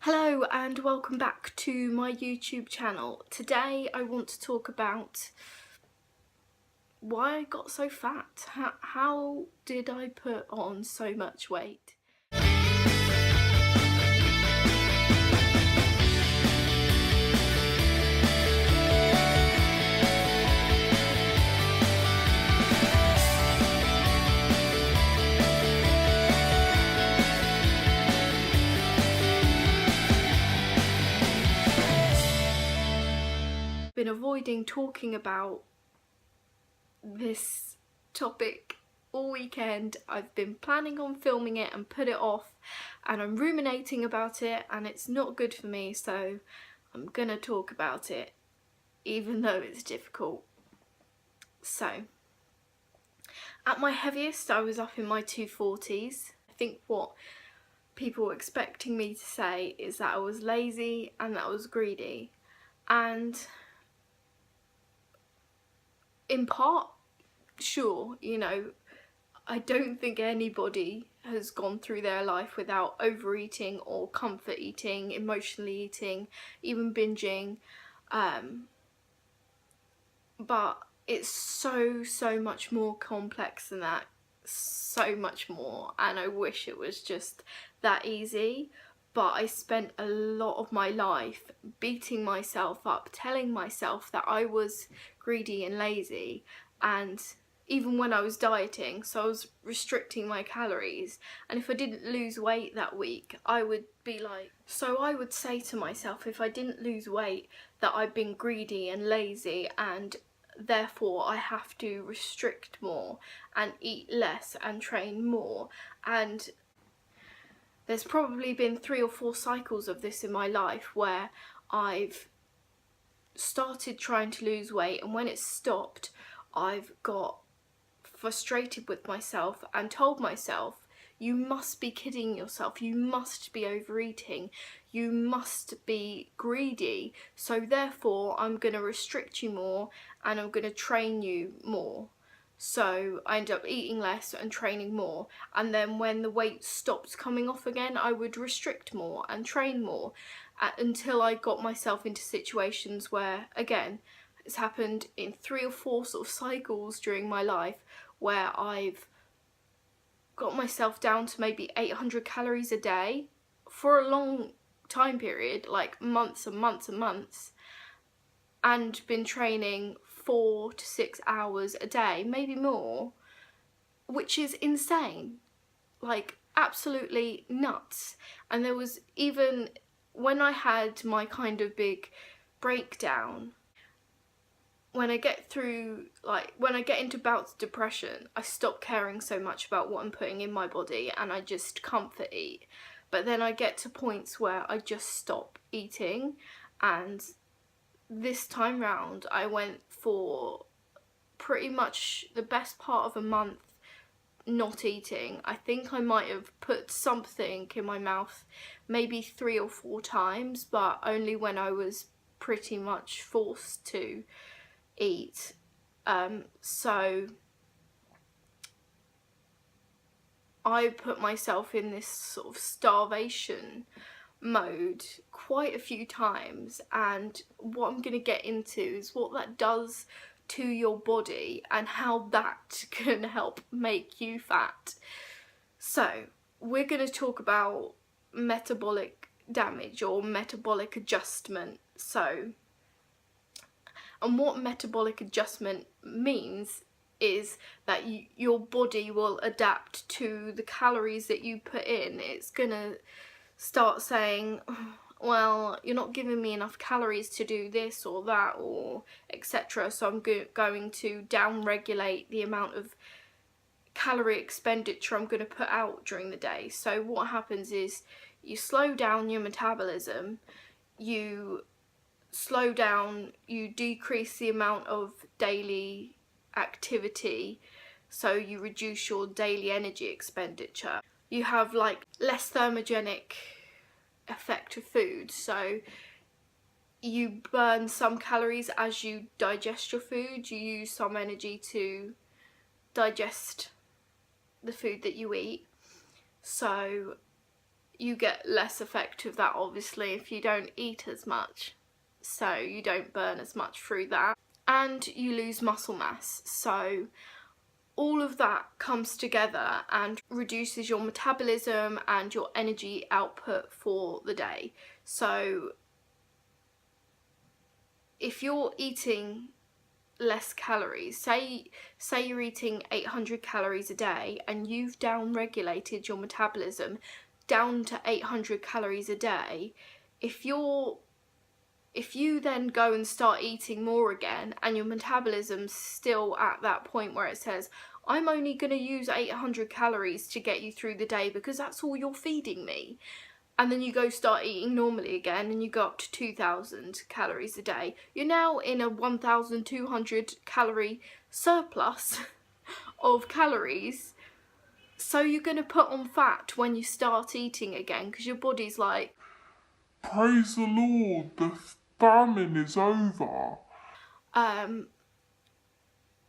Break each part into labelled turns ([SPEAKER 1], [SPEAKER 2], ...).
[SPEAKER 1] Hello and welcome back to my YouTube channel. Today I want to talk about why I got so fat. How did I put on so much weight? Been avoiding talking about this topic all weekend. I've been planning on filming it and put it off, and I'm ruminating about it, and it's not good for me, so I'm gonna talk about it even though it's difficult. So at my heaviest I was up in my 240s. I think what people were expecting me to say is that I was lazy and that I was greedy, and in part, sure, you know, I don't think anybody has gone through their life without overeating or comfort eating, emotionally eating, even binging, but it's so much more complex than that, so much more, and I wish it was just that easy. But I spent a lot of my life beating myself up, telling myself that I was greedy and lazy, and even when I was dieting, so I was restricting my calories, and if I didn't lose weight that week, I would be like, so I would say to myself, if I didn't lose weight, that I've been greedy and lazy, and therefore I have to restrict more and eat less and train more. And there's probably been 3 or 4 cycles of this in my life where I've started trying to lose weight, and when it's stopped, I've got frustrated with myself and told myself, you must be kidding yourself, you must be overeating, you must be greedy, so therefore I'm going to restrict you more and I'm going to train you more. So I ended up eating less and training more, and then when the weight stopped coming off again, I would restrict more and train more until I got myself into situations where, again, it's happened in 3 or 4 sort of cycles during my life, where I've got myself down to maybe 800 calories a day for a long time period, like months and months and months, and been training 4 to 6 hours a day, maybe more, which is insane, like absolutely nuts. And there was even, when I had my kind of big breakdown, when I get through, like when I get into bouts of depression, I stop caring so much about what I'm putting in my body and I just comfort eat. But then I get to points where I just stop eating, and this time round I went for pretty much the best part of a month not eating. I think I might have put something in my mouth maybe 3 or 4 times, but only when I was pretty much forced to eat. So I put myself in this sort of starvation mode quite a few times, and what I'm going to get into is what that does to your body and how that can help make you fat. So we're going to talk about metabolic damage or metabolic adjustment. And what metabolic adjustment means is that your body will adapt to the calories that you put in. It's gonna start saying, well, you're not giving me enough calories to do this or that, or etc. So I'm going to down-regulate the amount of calorie expenditure I'm going to put out during the day. So what happens is you slow down your metabolism, you decrease the amount of daily activity, so you reduce your daily energy expenditure. You have like less thermogenic effect of food, so you burn some calories as you digest your food, you use some energy to digest the food that you eat, so you get less effect of that obviously if you don't eat as much, so you don't burn as much through that, and you lose muscle mass. So all of that comes together and reduces your metabolism and your energy output for the day. So if you're eating less calories, say you're eating 800 calories a day and you've down regulated your metabolism down to 800 calories a day, if you then go and start eating more again and your metabolism's still at that point where it says, I'm only going to use 800 calories to get you through the day because that's all you're feeding me, and then you go start eating normally again and you go up to 2,000 calories a day, you're now in a 1,200 calorie surplus of calories. So you're going to put on fat when you start eating again because your body's like,
[SPEAKER 2] praise the Lord, the famine is over.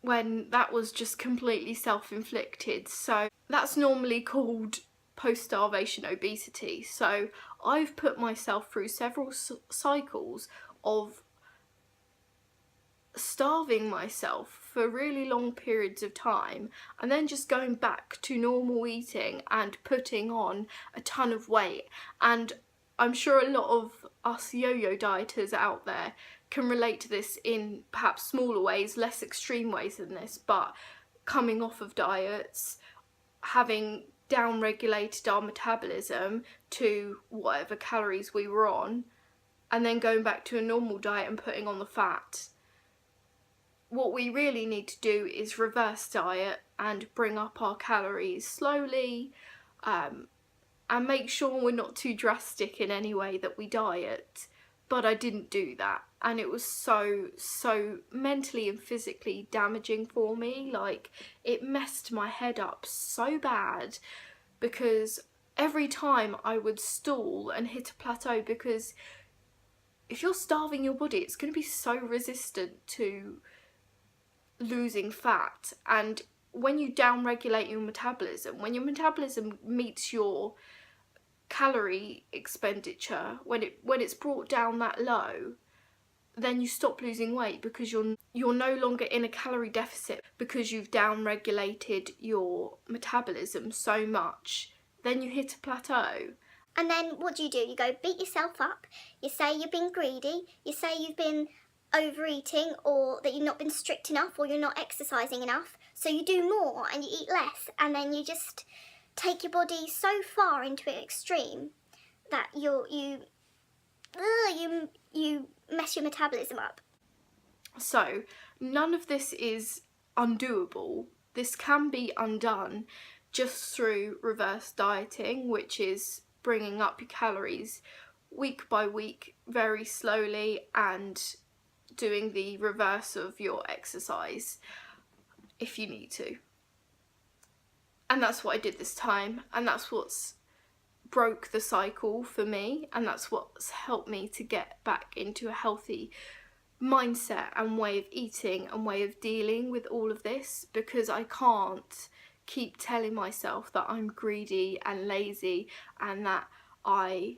[SPEAKER 1] When that was just completely self-inflicted. So that's normally called post-starvation obesity. So I've put myself through several cycles of starving myself for really long periods of time and then just going back to normal eating and putting on a ton of weight. And I'm sure a lot of us yo-yo dieters out there can relate to this in perhaps smaller ways, less extreme ways than this, but coming off of diets, having down-regulated our metabolism to whatever calories we were on, and then going back to a normal diet and putting on the fat. What we really need to do is reverse diet and bring up our calories slowly, and make sure we're not too drastic in any way that we diet. But I didn't do that, and it was so mentally and physically damaging for me. Like, it messed my head up so bad because every time I would stall and hit a plateau, because if you're starving your body, it's going to be so resistant to losing fat. And when you down-regulate your metabolism, when your metabolism meets your calorie expenditure, when it's brought down that low, then you stop losing weight because you're no longer in a calorie deficit because you've down regulated your metabolism so much. Then you hit a plateau.
[SPEAKER 3] And then what do? You go beat yourself up, you say you've been greedy, you say you've been overeating, or that you've not been strict enough, or you're not exercising enough, so you do more and you eat less, and then you just take your body so far into an extreme that you mess your metabolism up.
[SPEAKER 1] So none of this is undoable. This can be undone just through reverse dieting, which is bringing up your calories week by week very slowly and doing the reverse of your exercise if you need to. And that's what I did this time, and that's what's broke the cycle for me, and that's what's helped me to get back into a healthy mindset and way of eating and way of dealing with all of this, because I can't keep telling myself that I'm greedy and lazy and that I'm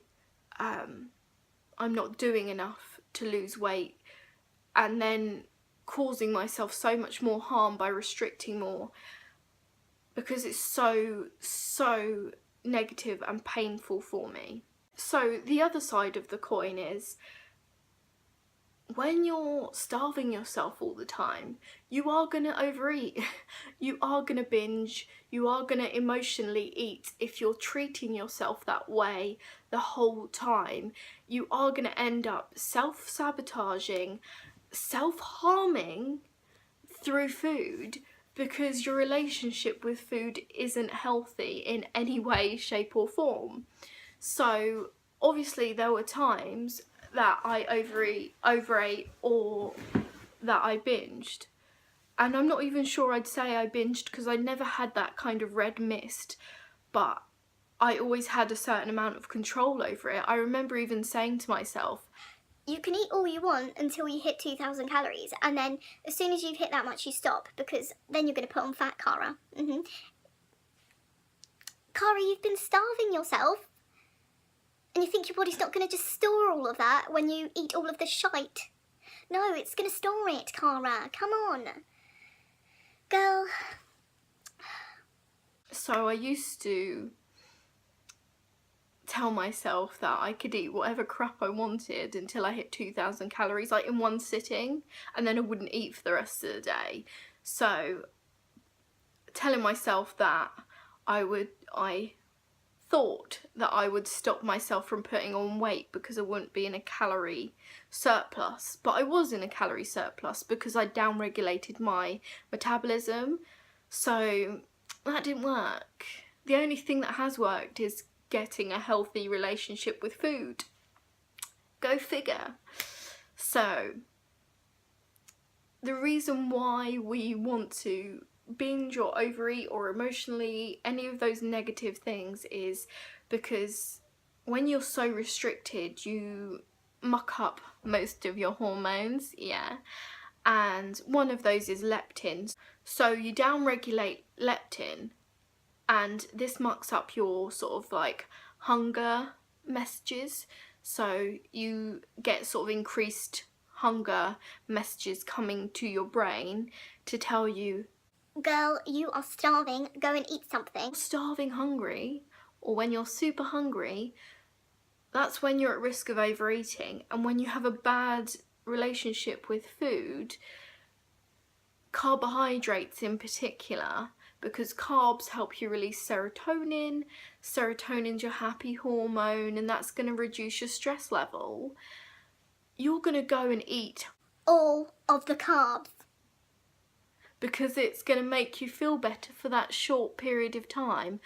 [SPEAKER 1] not doing enough to lose weight, and then causing myself so much more harm by restricting more, because it's so negative and painful for me. So the other side of the coin is, when you're starving yourself all the time, you are going to overeat, you are going to binge, you are going to emotionally eat. If you're treating yourself that way the whole time, you are going to end up self-sabotaging, self-harming through food, because your relationship with food isn't healthy in any way, shape or form. So obviously there were times that I overate, or that I binged. And I'm not even sure I'd say I binged, because I never had that kind of red mist, but I always had a certain amount of control over it. I remember even saying to myself,
[SPEAKER 3] you can eat all you want until you hit 2,000 calories, and then as soon as you've hit that much, you stop, because then you're going to put on fat, Cara. Cara, you've been starving yourself. And you think your body's not going to just store all of that when you eat all of the shite? No, it's going to store it, Cara. Come on. Girl.
[SPEAKER 1] So I used to tell myself that I could eat whatever crap I wanted until I hit 2,000 calories, like in one sitting, and then I wouldn't eat for the rest of the day. So telling myself that I thought that I would stop myself from putting on weight because I wouldn't be in a calorie surplus, but I was in a calorie surplus because I downregulated my metabolism. So that didn't work. The only thing that has worked is getting a healthy relationship with food. Go figure. So the reason why we want to binge or overeat or emotionally any of those negative things is because when you're so restricted you muck up most of your hormones, and one of those is leptin. So you downregulate leptin, and this mucks up your sort of like hunger messages, so you get sort of increased hunger messages coming to your brain to tell you,
[SPEAKER 3] Girl, you are starving, go and eat something.
[SPEAKER 1] Starving hungry, or when you're super hungry, that's when you're at risk of overeating. And when you have a bad relationship with food, carbohydrates in particular, because carbs help you release serotonin. Serotonin's your happy hormone, and that's going to reduce your stress level. You're going to go and eat
[SPEAKER 3] all of the carbs
[SPEAKER 1] because it's going to make you feel better for that short period of time.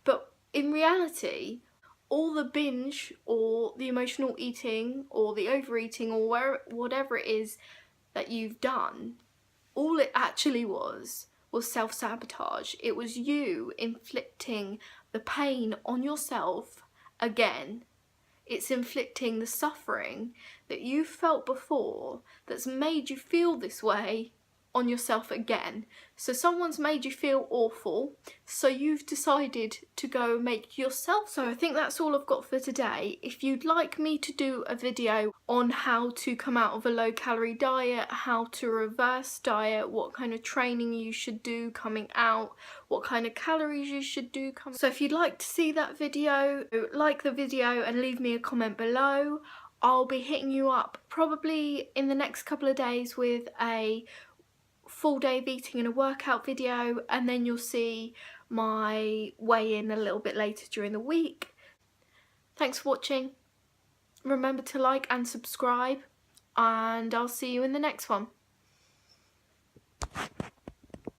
[SPEAKER 1] But in reality, all the binge or the emotional eating or the overeating or whatever it is that you've done, all it actually was self-sabotage. It was you inflicting the pain on yourself again. It's inflicting the suffering that you felt before that's made you feel this way on yourself again. So someone's made you feel awful, so you've decided to go make yourself. So I think that's all I've got for today. If you'd like me to do a video on how to come out of a low calorie diet, how to reverse diet, what kind of training you should do coming out, what kind of calories you should do coming. So if you'd like to see that video, like the video and leave me a comment below. I'll be hitting you up probably in the next couple of days with a full day of eating and a workout video, and then you'll see my weigh-in a little bit later during the week. Thanks for watching. Remember to like and subscribe, and I'll see you in the next one.